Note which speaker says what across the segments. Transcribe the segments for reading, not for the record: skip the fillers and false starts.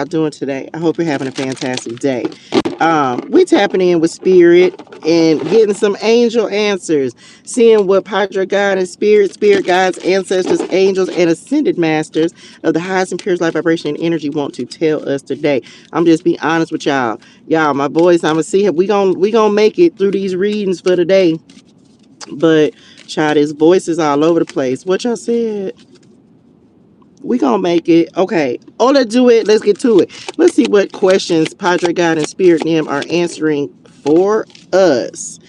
Speaker 1: doing today? I hope you're having a fantastic day. We tapping in with spirit and getting some angel answers, seeing what Padre God and spirit guides, ancestors, angels, and ascended masters of the highest and purest light vibration and energy want to tell us today. I'm just being honest with y'all. Y'all, my boys, I'ma see if we gonna make it through these readings for today. But child, his voice is all over the place. What y'all said? We gonna make it. Okay. Oh, let's do it. Let's get to it. Let's see what questions Padre God and Spirit Nim are answering for us.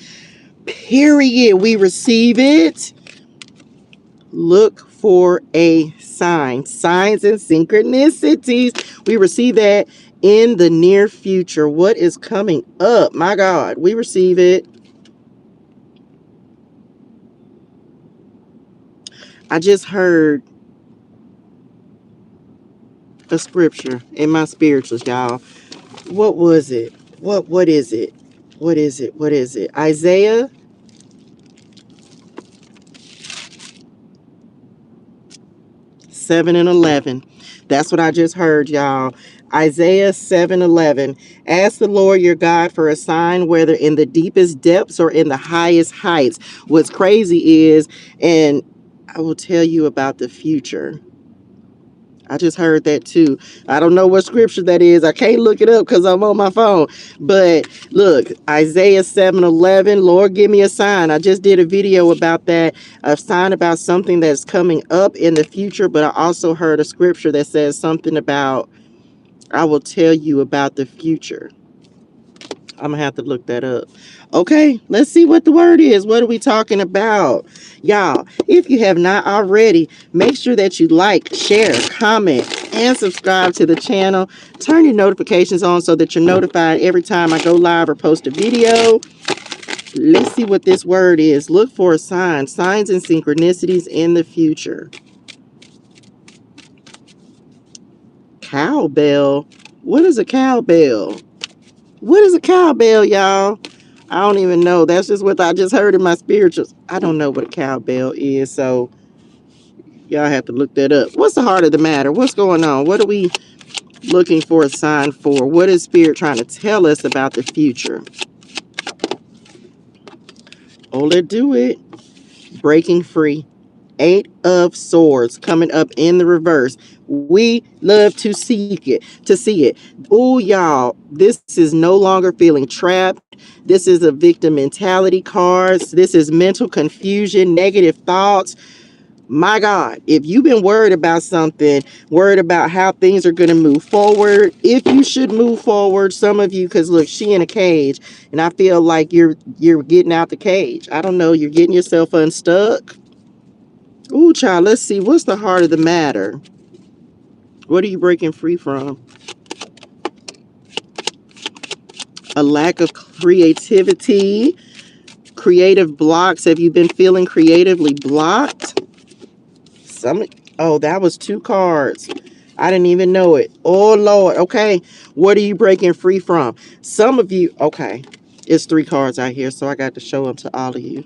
Speaker 1: Period. We receive it. Look for a sign. Signs and synchronicities. We receive that in the near future. What is coming up? My God. We receive it. I just heard a scripture in my spirituals, y'all. What was it? What is it? What is it? What is it? Isaiah 7 and 11. That's what I just heard, y'all. Isaiah 7:11. Ask the Lord your God for a sign, whether in the deepest depths or in the highest heights. What's crazy is, and I will tell you about the future. I just heard that too. I don't know what scripture that is. I can't look it up because I'm on my phone. But look, Isaiah 7:11, Lord, give me a sign. I just did a video about that, a sign about something that's coming up in the future. But I also heard a scripture that says something about, I will tell you about the future. I'm gonna have to look that up. Okay, let's see what the word is. What are we talking about? Y'all, if you have not already, make sure that you like, share, comment, and subscribe to the channel. Turn your notifications on so that you're notified every time I go live or post a video. Let's see what this word is. Look for a sign, signs and synchronicities in the future. Cowbell. What is a cowbell? What is a cowbell, y'all? I don't even know. That's just what I just heard in my spirituals. I don't know what a cowbell is, so y'all have to look that up. What's the heart of the matter? What's going on? What are we looking for a sign for? What is Spirit trying to tell us about the future? Oh, let's do it. Breaking free. 8 of Swords coming up in the reverse. We love to seek it, to see it. Oh, y'all, this is no longer feeling trapped. This is a victim mentality cards. This is mental confusion, negative thoughts. My God, if you've been worried about something, worried about how things are going to move forward, if you should move forward, some of you, because look, she in a cage, and I feel like you're getting out the cage. I don't know, you're getting yourself unstuck. Ooh, child, let's see. What's the heart of the matter? What are you breaking free from? A lack of creativity, creative blocks. Have you been feeling creatively blocked? Oh, that was 2 cards. I didn't even know it. Oh, Lord. Okay. What are you breaking free from? Some of you, okay. It's 3 cards out here, so I got to show them to all of you.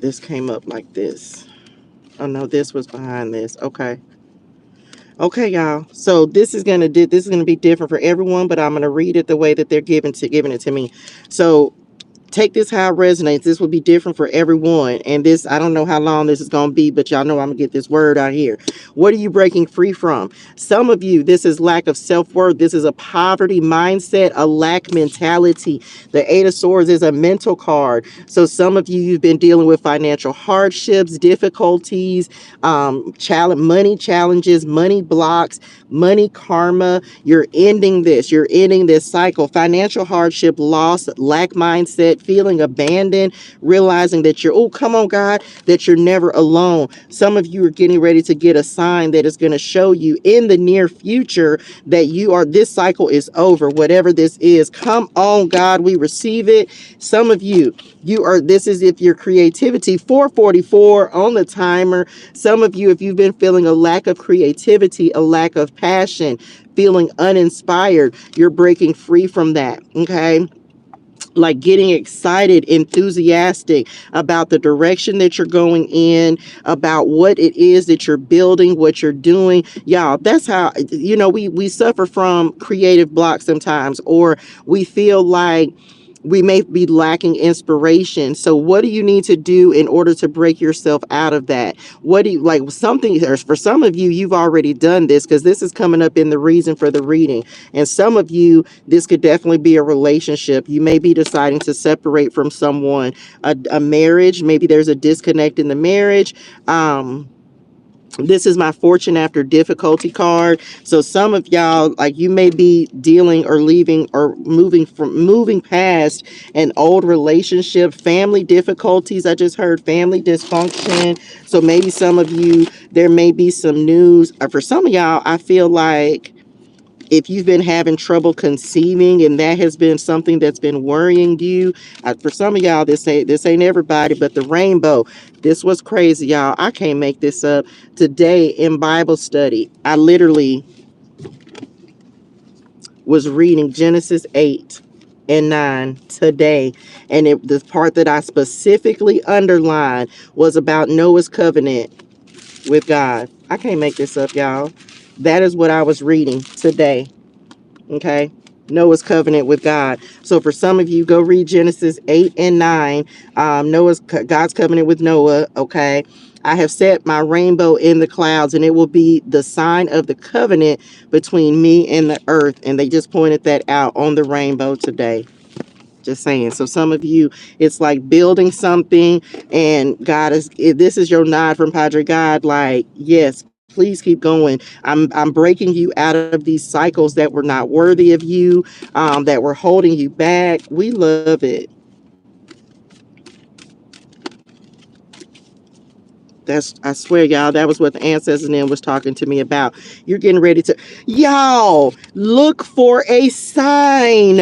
Speaker 1: This came up like this. Oh, no, this was behind this. Okay. Okay, y'all. So this is gonna be different for everyone, but I'm gonna read it the way that they're giving it to me. So take this how it resonates. This will be different for everyone. And this, I don't know how long this is going to be, but y'all know I'm going to get this word out here. What are you breaking free from? Some of you, this is lack of self-worth. This is a poverty mindset, a lack mentality. The 8 of Swords is a mental card. So some of you, you've been dealing with financial hardships, difficulties, money challenges, money blocks, money karma. You're ending this. You're ending this cycle. Financial hardship, loss, lack mindset, feeling abandoned, realizing that you're, oh, come on, God, that you're never alone. Some of you are getting ready to get a sign that is going to show you in the near future that this cycle is over, whatever this is. Come on, God, we receive it. Some of you, this is if your creativity, 444 on the timer. Some of you, if you've been feeling a lack of creativity, a lack of passion, feeling uninspired, you're breaking free from that. Okay. like getting excited, enthusiastic about the direction that you're going in, about what it is that you're building, what you're doing. Y'all, that's how, we suffer from creative blocks sometimes, or we feel like we may be lacking inspiration. So what do you need to do in order to break yourself out of that? What do you like? Something, or for some of you, you've already done this, because this is coming up in the reason for the reading. And some of you, this could definitely be a relationship. You may be deciding to separate from someone, a marriage. Maybe there's a disconnect in the marriage. This is my fortune after difficulty card. So some of y'all, like, you may be dealing or leaving or moving past an old relationship, family difficulties. I just heard family dysfunction. So maybe some of you, there may be some news. For some of y'all, I feel like if you've been having trouble conceiving and that has been something that's been worrying you, for some of y'all, this ain't everybody, but the rainbow, this was crazy, y'all. I can't make this up. Today in Bible study, I literally was reading Genesis 8 and 9 today, and the part that I specifically underlined was about Noah's covenant with God. I can't make this up, y'all. That is what I was reading today. Okay. Noah's covenant with God. So for some of you, go read Genesis 8 and 9. God's covenant with Noah. Okay. I have set my rainbow in the clouds, and it will be the sign of the covenant between me and the earth. And they just pointed that out on the rainbow today. Just saying. So some of you, it's like building something, and this is your nod from Padre God. Like, yes, please keep going. I'm breaking you out of these cycles that were not worthy of you, that were holding you back. We love it. I swear, y'all, that was what the ancestors and them was talking to me about. You're getting ready to, y'all, look for a sign.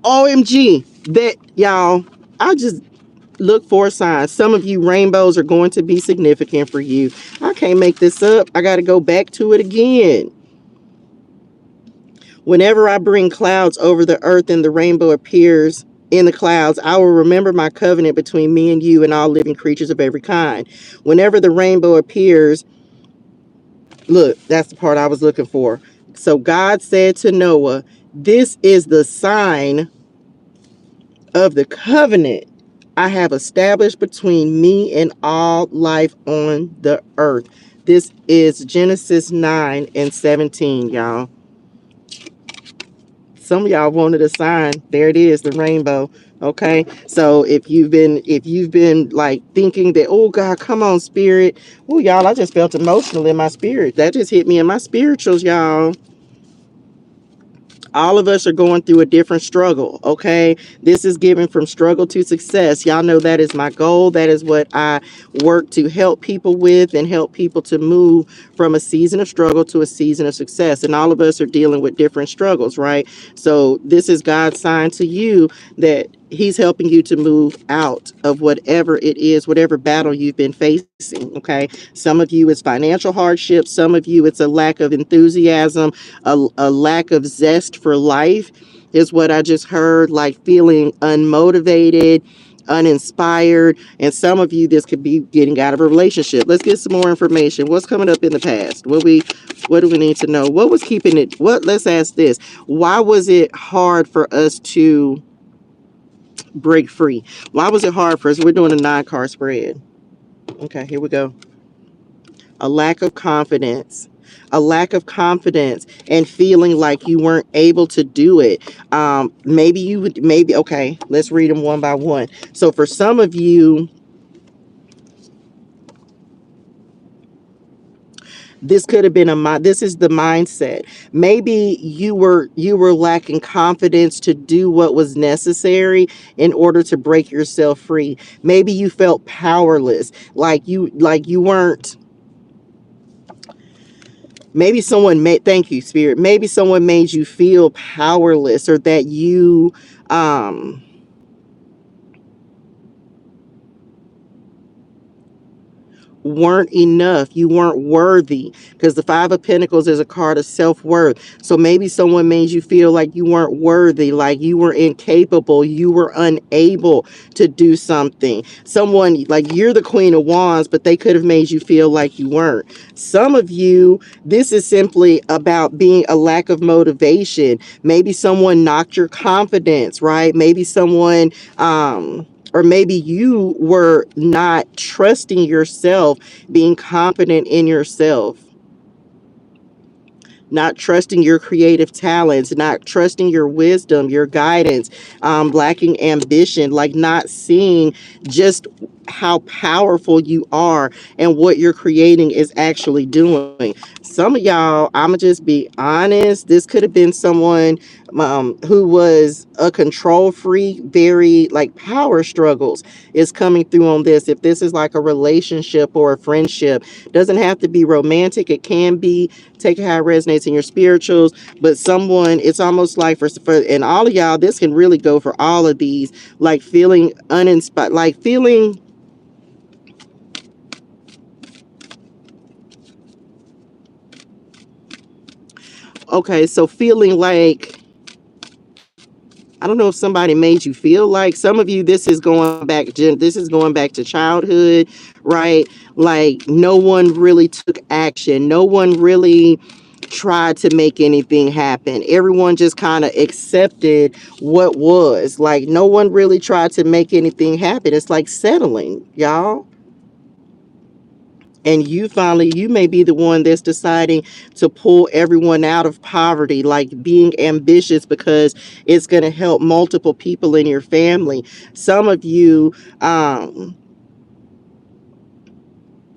Speaker 1: OMG, that y'all, I just look for a sign. Some of you, rainbows are going to be significant for you. I can't make this up. I got to go back to it again. Whenever I bring clouds over the earth and the rainbow appears in the clouds, I will remember my covenant between me and you and all living creatures of every kind. Whenever the rainbow appears, look, that's the part I was looking for. So God said to Noah, this is the sign of the covenant I have established between me and all life on the earth. This is Genesis 9 and 17, y'all. Some of y'all wanted a sign. There it is, the rainbow. Okay. So if you've been like thinking that, oh God, come on, spirit. Oh, y'all, I just felt emotional in my spirit. That just hit me in my spirituals, y'all. All of us are going through a different struggle. Okay. This is given from struggle to success. Y'all know that is my goal. That is what I work to help people with, and help people to move from a season of struggle to a season of success. And all of us are dealing with different struggles, right? So this is God's sign to you that He's helping you to move out of whatever it is, whatever battle you've been facing. Okay. Some of you it's financial hardship. Some of you it's a lack of enthusiasm, a lack of zest for life is what I just heard, like feeling unmotivated, uninspired. And some of you, this could be getting out of a relationship. Let's get some more information. What's coming up in the past? What do we need to know? What was keeping it? Let's ask this. Why was it hard for us to break free? Why was it hard for us? We're doing a 9-card spread. Okay, here we go. A lack of confidence. A lack of confidence and feeling like you weren't able to do it. Okay, let's read them one by one. So for some of you, this could have been this is the mindset. Maybe you were lacking confidence to do what was necessary in order to break yourself free. Maybe you felt powerless, like you weren't. Maybe someone made, thank you, Spirit. Maybe someone made you feel powerless, or that you weren't enough. You weren't worthy, because the Five of Pentacles is a card of self-worth. So maybe someone made you feel like you weren't worthy, like you were incapable, you were unable to do something. Someone, like, you're the Queen of Wands, but they could have made you feel like you weren't. Some of you, this is simply about being a lack of motivation. Maybe someone knocked your confidence, right? Maybe someone, or maybe you were not trusting yourself, being confident in yourself, not trusting your creative talents, not trusting your wisdom, your guidance, lacking ambition, like not seeing just how powerful you are and what you're creating is actually doing. Some of y'all, I'm gonna just be honest, this could have been someone who was a control freak, very like power struggles is coming through on this. If this is like a relationship or a friendship, doesn't have to be romantic, it can be. Take how it resonates in your spirituals, but someone, it's almost like for and all of y'all, this can really go for all of these, like feeling uninspired, like feeling, okay, so feeling like, I don't know if somebody made you feel like, some of you, this is going back, this is going back to childhood, right? Like no one really took action. No one really tried to make anything happen. Everyone just kind of accepted what was. Like no one really tried to make anything happen. It's like settling, y'all. And you finally, you may be the one that's deciding to pull everyone out of poverty, like being ambitious because it's going to help multiple people in your family. Some of you,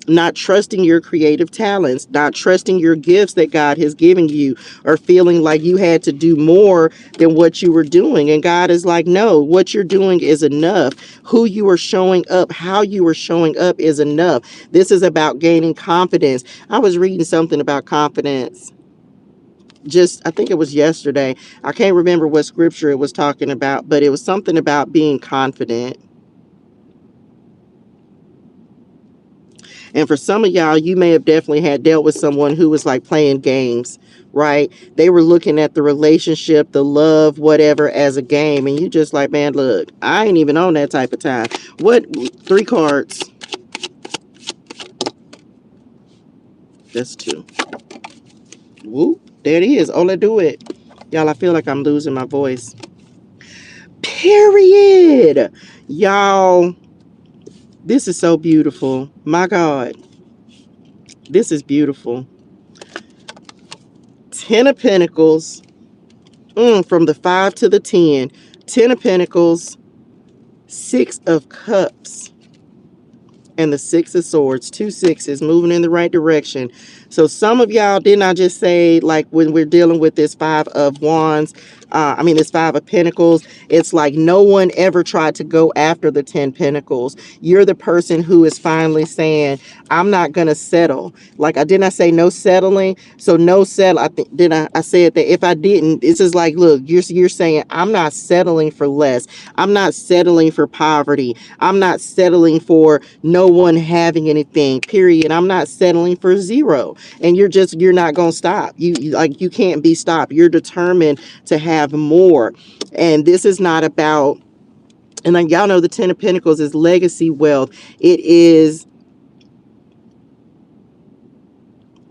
Speaker 1: not trusting your creative talents, not trusting your gifts that God has given you, or feeling like you had to do more than what you were doing. And God is like, no, what you're doing is enough. Who you are showing up, how you are showing up is enough. This is about gaining confidence. I was reading something about confidence. Just, I think it was yesterday. I can't remember what scripture it was talking about, but it was something about being confident. And for some of y'all, you may have definitely had dealt with someone who was like playing games, right? They were looking at the relationship, the love, whatever, as a game. And you just like, man, look, I ain't even on that type of time. What? 3 cards. That's 2. Whoop. There it is. Oh, let's do it. Y'all, I feel like I'm losing my voice. Period. Y'all, this is so beautiful. My God. This is beautiful. 10 of Pentacles. From the 5 to the 10. 10 of Pentacles. 6 of Cups. And the 6 of Swords. 2 sixes, moving in the right direction. So some of y'all, didn't I just say, like when we're dealing with this 5 of Wands, this 5 of Pentacles, it's like no one ever tried to go after the 10 Pentacles. You're the person who is finally saying, I'm not going to settle. Like, didn't I say no settling? So no settle. I think, I said that if I didn't, this is like, look, you're saying, I'm not settling for less. I'm not settling for poverty. I'm not settling for no one having anything, period. I'm not settling for zero. And you're not going to stop. You can't be stopped. You're determined to have more. And this is not about, and like y'all know, the 10 of Pentacles is legacy wealth. It is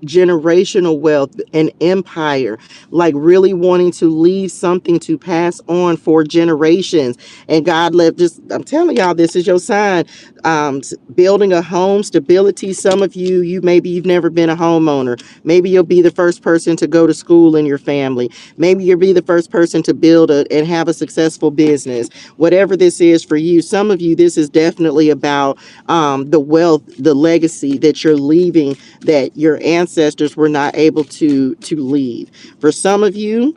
Speaker 1: generational wealth, an empire, like really wanting to leave something to pass on for generations. And God left, just, I'm telling y'all, this is your sign. Building a home, stability. Some of you maybe you've never been a homeowner. Maybe you'll be the first person to go to school in your family. Maybe you'll be the first person to build and have a successful business. Whatever this is for you, some of you, this is definitely about the wealth, the legacy that you're leaving, that your ancestors were not able to leave. For some of you,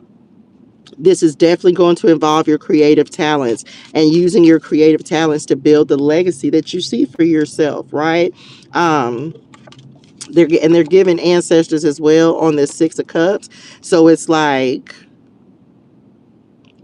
Speaker 1: this is definitely going to involve your creative talents and using your creative talents to build the legacy that you see for yourself, right? They're giving ancestors as well on this 6 of Cups. So it's like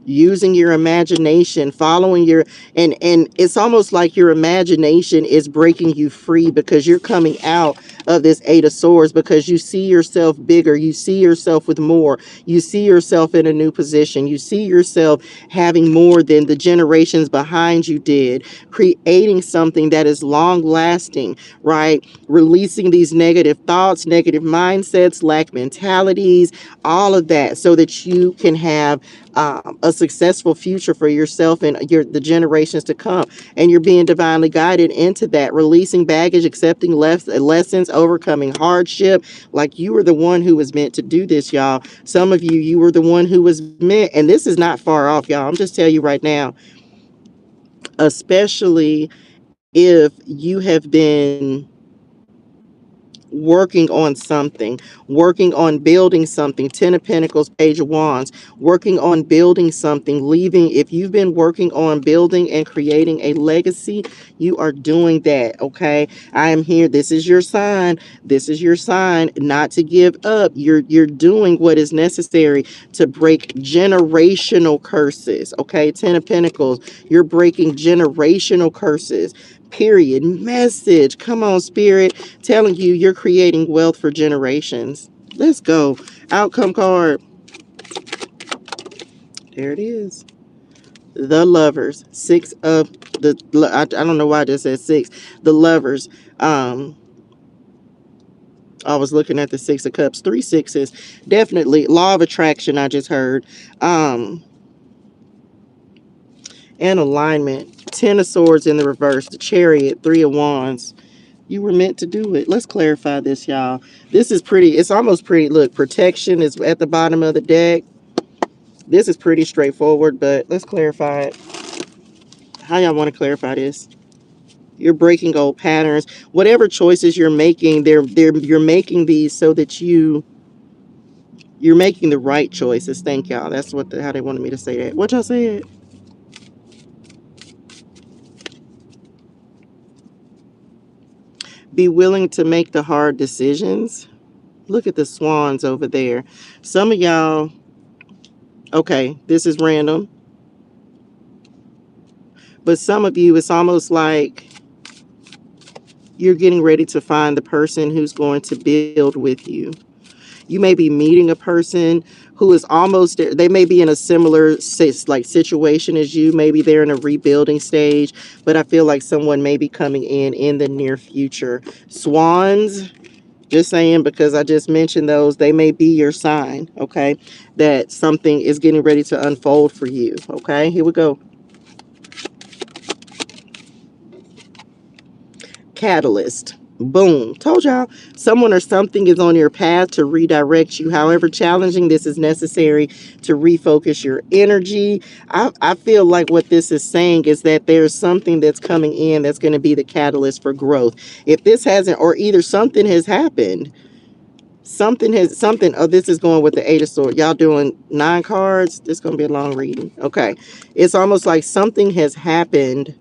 Speaker 1: using your imagination, following your, and it's almost like your imagination is breaking you free, because you're coming out of this Eight of Swords, because you see yourself bigger, you see yourself with more, you see yourself in a new position, you see yourself having more than the generations behind you did, creating something that is long lasting, right? Releasing these negative thoughts, negative mindsets, lack mentalities, all of that, so that you can have a successful future for yourself and the generations to come. And you're being divinely guided into that, releasing baggage, accepting lessons, overcoming hardship. Like, you were the one who was meant to do this, y'all. Some of you, you were the one who was meant, and this is not far off, y'all. I'm just telling you right now, especially if you have been working on something, working on building something. 10 of Pentacles, Page of Wands, working on building something, leaving. If you've been working on building and creating a legacy, you are doing that. Okay, I am here. This is your sign. This is your sign not to give up. You're doing what is necessary to break generational curses. Okay, 10 of Pentacles, you're breaking generational curses. Period. Message. Come on, Spirit. Telling you you're creating wealth for generations. Let's go. Outcome card. There it is. The Lovers. Six of the, I don't know why I just said six. The Lovers. I was looking at the Six of Cups. 3 sixes. Definitely. Law of attraction, I just heard. And alignment. 10 of Swords in the reverse. The Chariot. 3 of Wands. You were meant to do it. Let's clarify this, y'all. This is pretty. It's almost pretty. Look, protection is at the bottom of the deck. This is pretty straightforward, but let's clarify it. How y'all want to clarify this? You're breaking old patterns. Whatever choices you're making, you're making these so that you're making the right choices. Thank y'all. That's how they wanted me to say that. What y'all said? Be willing to make the hard decisions. Look at the swans over there. Some of y'all, okay, this is random, but some of you, it's almost like you're getting ready to find the person who's going to build with you. You may be meeting a person who is almost there. They may be in a similar situation as you. Maybe they're in a rebuilding stage, but I feel like someone may be coming in the near future. Swans, just saying, because I just mentioned those, they may be your sign, okay, that something is getting ready to unfold for you. Okay, here we go. Catalyst. Boom. Told y'all, someone or something is on your path to redirect you. However challenging, this is necessary to refocus your energy. I feel like what this is saying is that there's something that's coming in that's going to be the catalyst for growth. If this hasn't, or either something has happened, oh, this is going with the Eight of Swords. Y'all doing 9 cards. This is going to be a long reading. Okay, it's almost like something has happened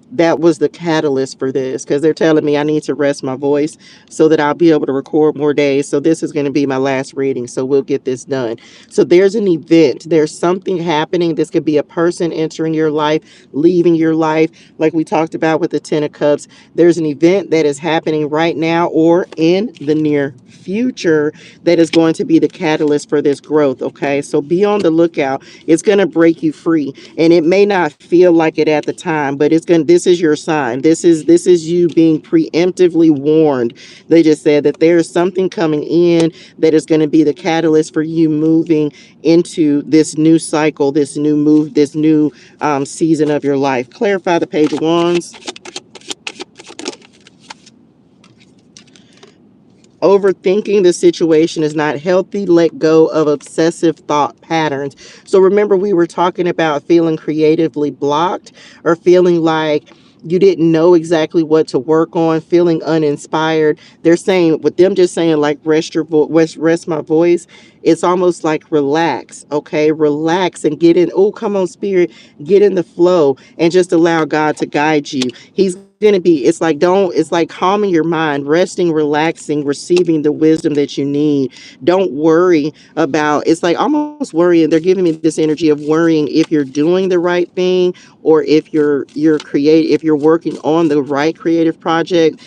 Speaker 1: that was the catalyst for this, because they're telling me I need to rest my voice so that I'll be able to record more days. So this is going to be my last reading, so we'll get this done. So there's an event, there's something happening. This could be a person entering your life, leaving your life, like we talked about with the 10 of Cups. There's an event that is happening right now or in the near future that is going to be the catalyst for this growth. Okay, so be on the lookout. It's going to break you free, and it may not feel like it at the time, but this is your sign. This is you being preemptively warned. They just said that there's something coming in that is going to be the catalyst for you moving into this new cycle, this new move, this new season of your life. Clarify the Page of Wands. Overthinking the situation is not healthy. Let go of obsessive thought patterns. So remember, we were talking about feeling creatively blocked, or feeling like you didn't know exactly what to work on, feeling uninspired. They're saying, with them just saying like rest my voice, it's almost like relax. Okay, relax and get in. Oh, come on, Spirit, get in the flow and just allow God to guide you. He's gonna be, it's like, don't, it's like calming your mind, resting, relaxing, receiving the wisdom that you need. Don't worry about, it's like almost worrying. They're giving me this energy of worrying if you're doing the right thing, or if if you're working on the right creative project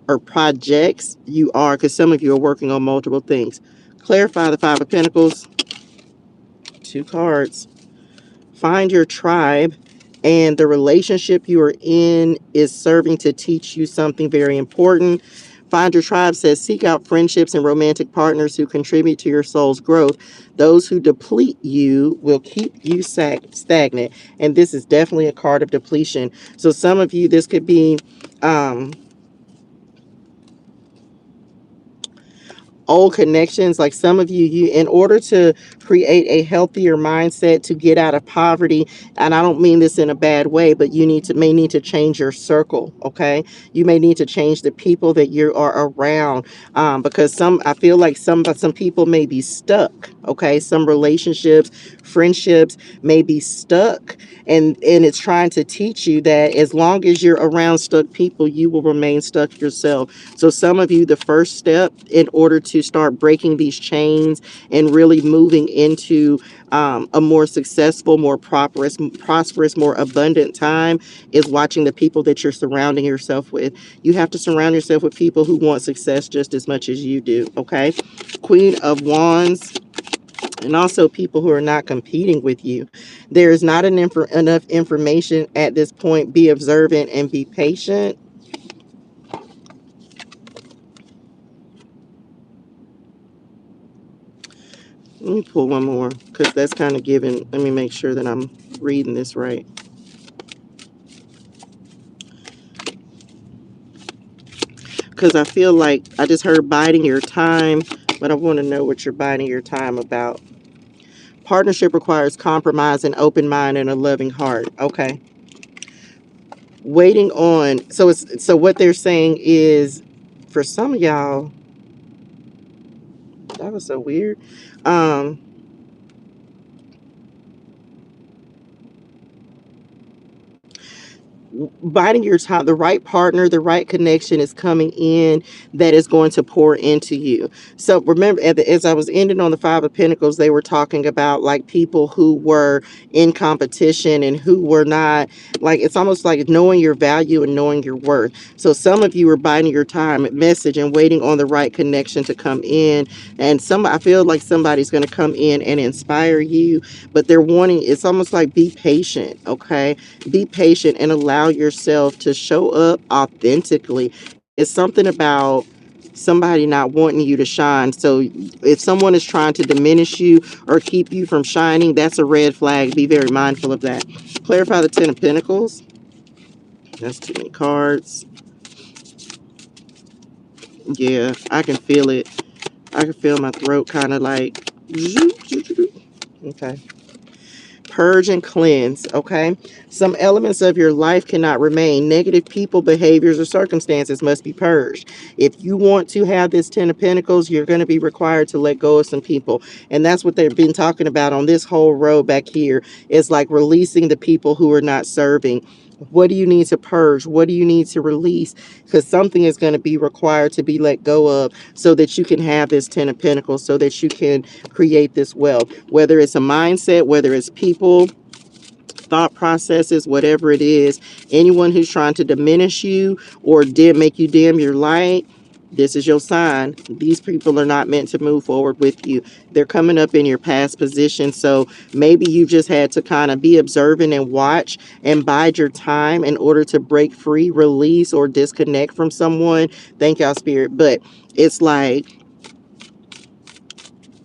Speaker 1: or projects. You are, because some of you are working on multiple things. Clarify the Five of Pentacles. Two cards. Find your tribe, and the relationship you are in is serving to teach you something very important. Find your tribe says seek out friendships and romantic partners who contribute to your soul's growth. Those who deplete you will keep you stagnant. And this is definitely a card of depletion. So some of you, this could be old connections. Like some of you, in order to create a healthier mindset to get out of poverty, and I don't mean this in a bad way, but you may need to change your circle. Okay, you may need to change the people that you are around, because I feel like some people may be stuck. Okay, some relationships, friendships may be stuck, and it's trying to teach you that as long as you're around stuck people, you will remain stuck yourself. So some of you, the first step in order to start breaking these chains and really moving into a more successful, more prosperous, more abundant time is watching the people that you're surrounding yourself with. You have to surround yourself with people who want success just as much as you do. Okay. Queen of Wands. And also people who are not competing with you. There is not enough information at this point. Be observant and be patient. Let me pull one more, because that's kind of giving. Let me make sure that I'm reading this right. Because I feel like I just heard biding your time, but I want to know what you're biding your time about. Partnership requires compromise, an open mind, and a loving heart. Okay. Waiting on. So what they're saying is, for some of y'all, that was so weird. Um, Biding your time, the right partner, the right connection is coming in that is going to pour into you. So remember, as I was ending on the Five of Pentacles, they were talking about like people who were in competition and who were not. Like, it's almost like knowing your value and knowing your worth. So some of you are biding your time, message, and waiting on the right connection to come in. And I feel like somebody's going to come in and inspire you, but they're wanting, it's almost like be patient. Okay, be patient and allow yourself to show up authentically. It's something about somebody not wanting you to shine. So if someone is trying to diminish you or keep you from shining, that's a red flag. Be very mindful of that. Clarify the Ten of Pentacles. That's too many cards. Yeah, I can feel it. I can feel my throat kind of like. Okay. Purge and cleanse. Okay, some elements of your life cannot remain. Negative people, behaviors, or circumstances must be purged. If you want to have this Ten of Pentacles, you're going to be required to let go of some people, and that's what they've been talking about on this whole row back here. Is like releasing the people who are not serving. What do you need to purge? What do you need to release? Because something is going to be required to be let go of so that you can have this Ten of Pentacles, so that you can create this wealth. Whether it's a mindset, whether it's people, thought processes, whatever it is, anyone who's trying to diminish you or make you dim your light, this is your sign. These people are not meant to move forward with you. They're coming up in your past position. So maybe you just had to kind of be observant and watch and bide your time in order to break free, release, or disconnect from someone. Thank y'all, Spirit. But it's like,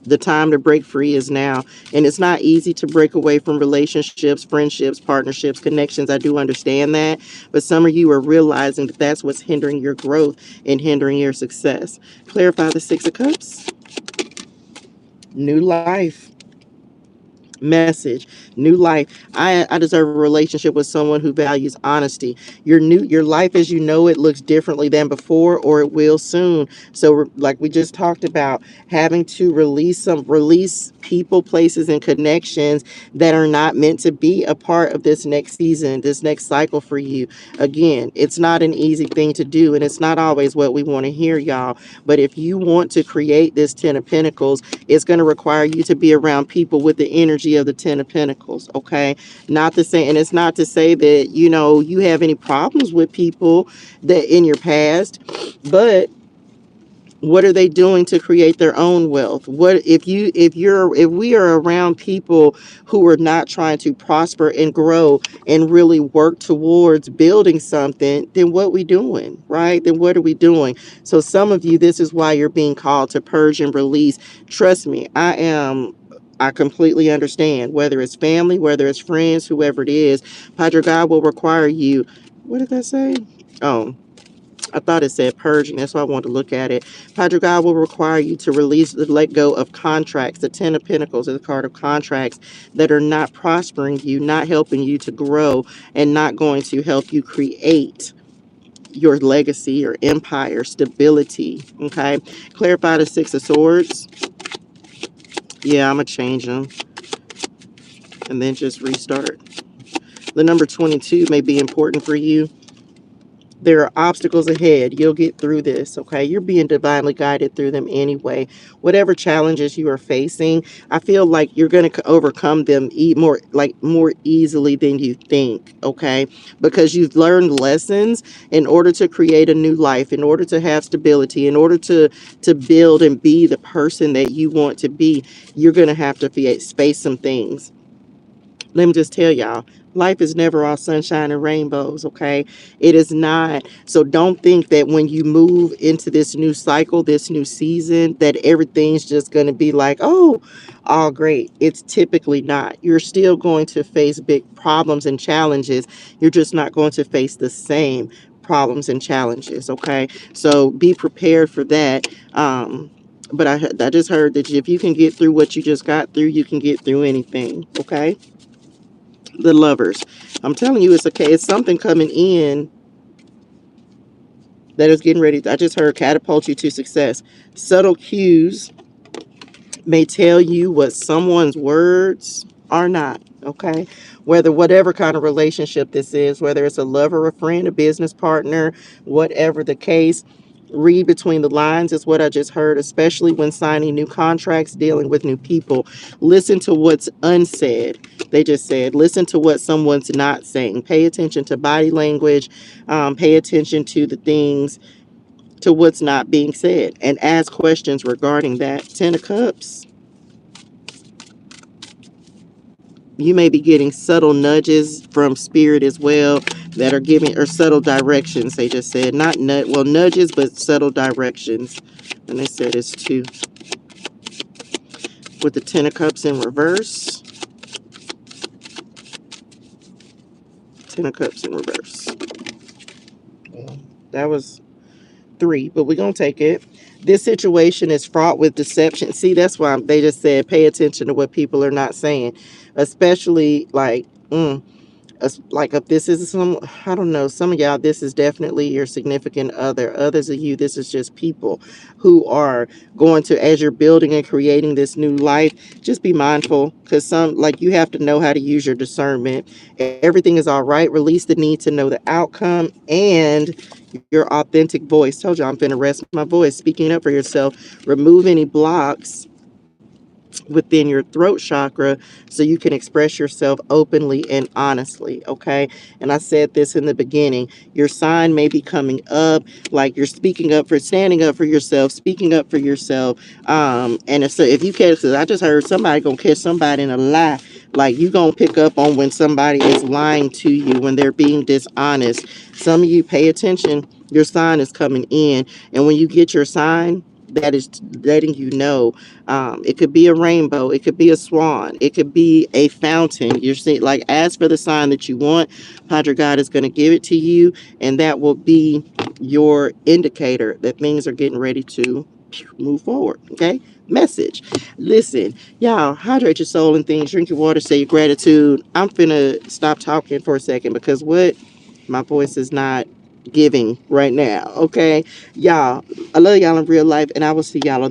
Speaker 1: the time to break free is now. And it's not easy to break away from relationships, friendships, partnerships, connections. I do understand that. But some of you are realizing that that's what's hindering your growth and hindering your success. Clarify the Six of Cups. New life. Message. New life. I deserve a relationship with someone who values honesty. Your life as you know it looks differently than before, or it will soon. So like we just talked about, having to release people, places, and connections that are not meant to be a part of this next season, this next cycle for you. Again, it's not an easy thing to do, and it's not always what we want to hear, y'all. But if you want to create this 10 of Pentacles, it's going to require you to be around people with the energy of the 10 of Pentacles. Okay. Not to say, and it's not to say that, you have any problems with people that in your past, but what are they doing to create their own wealth? What if we are around people who are not trying to prosper and grow and really work towards building something, then what we doing, right? Then what are we doing? So some of you, this is why you're being called to purge and release. Trust me, I completely understand, whether it's family, whether it's friends, whoever it is. Padre God will require you. What did that say? Oh, I thought it said purging. That's why I wanted to look at it. Padre God will require you to release, let go of contracts. The 10 of Pentacles is a card of contracts that are not prospering you, not helping you to grow, and not going to help you create your legacy, your empire, stability. Okay. Clarify the 6 of Swords. Yeah, I'm going to change them and then just restart. The number 22 may be important for you. There are obstacles ahead. You'll get through this, okay? You're being divinely guided through them anyway. Whatever challenges you are facing, I feel like you're going to overcome them more easily than you think, okay? Because you've learned lessons in order to create a new life, in order to have stability, in order to build and be the person that you want to be. You're going to have to face some things. Let me just tell y'all, life is never all sunshine and rainbows, okay? It is not. So don't think that when you move into this new cycle, this new season, that everything's just going to be like, oh, all great. It's typically not. You're still going to face big problems and challenges. You're just not going to face the same problems and challenges, okay? So be prepared for that. But I just heard that if you can get through what you just got through, you can get through anything, okay? The Lovers. I'm telling you, it's okay. It's something coming in that is getting ready. I just heard catapult you to success. Subtle cues may tell you what someone's words are not. Okay. Whatever kind of relationship this is, whether it's a lover, a friend, a business partner, whatever the case, read between the lines is what I just heard, especially when signing new contracts, dealing with new people. Listen to what's unsaid. They just said, listen to what someone's not saying. Pay attention to body language. Pay attention to the things, to what's not being said, and ask questions regarding that. 10 of Cups. You may be getting subtle nudges from spirit as well that are giving, or subtle directions. They just said, not nudges, but subtle directions. And they said it's 2. With the 10 of Cups in reverse. 10 of Cups in reverse. That was 3, but we're going to take it. This situation is fraught with deception. See, that's why they just said pay attention to what people are not saying, especially like if this is I don't know, some of y'all, this is definitely your significant other. Others of you, this is just people who are going to, as you're building and creating this new life, just be mindful, because you have to know how to use your discernment. Everything is all right. Release the need to know the outcome and your authentic voice. Told you I'm finna rest my voice. Speaking up for yourself. Remove any blocks within your throat chakra so you can express yourself openly and honestly, okay? And I said this in the beginning, your sign may be coming up, like you're standing up for yourself, speaking up for yourself. And if you catch, because I just heard somebody gonna catch somebody in a lie, like you gonna pick up on when somebody is lying to you, when they're being dishonest. Some of you pay attention, your sign is coming in, and when you get your sign, that is letting you know. It could be a rainbow, it could be a swan, it could be a fountain. You're saying, like, ask for the sign that you want. Padre God is going to give it to you, and that will be your indicator that things are getting ready to move forward. Okay. Message. Listen, y'all, hydrate your soul and things. Drink your water. Say your gratitude. I'm finna stop talking for a second because what? My voice is not giving right now. Okay. Y'all, I love y'all in real life, and I will see y'all on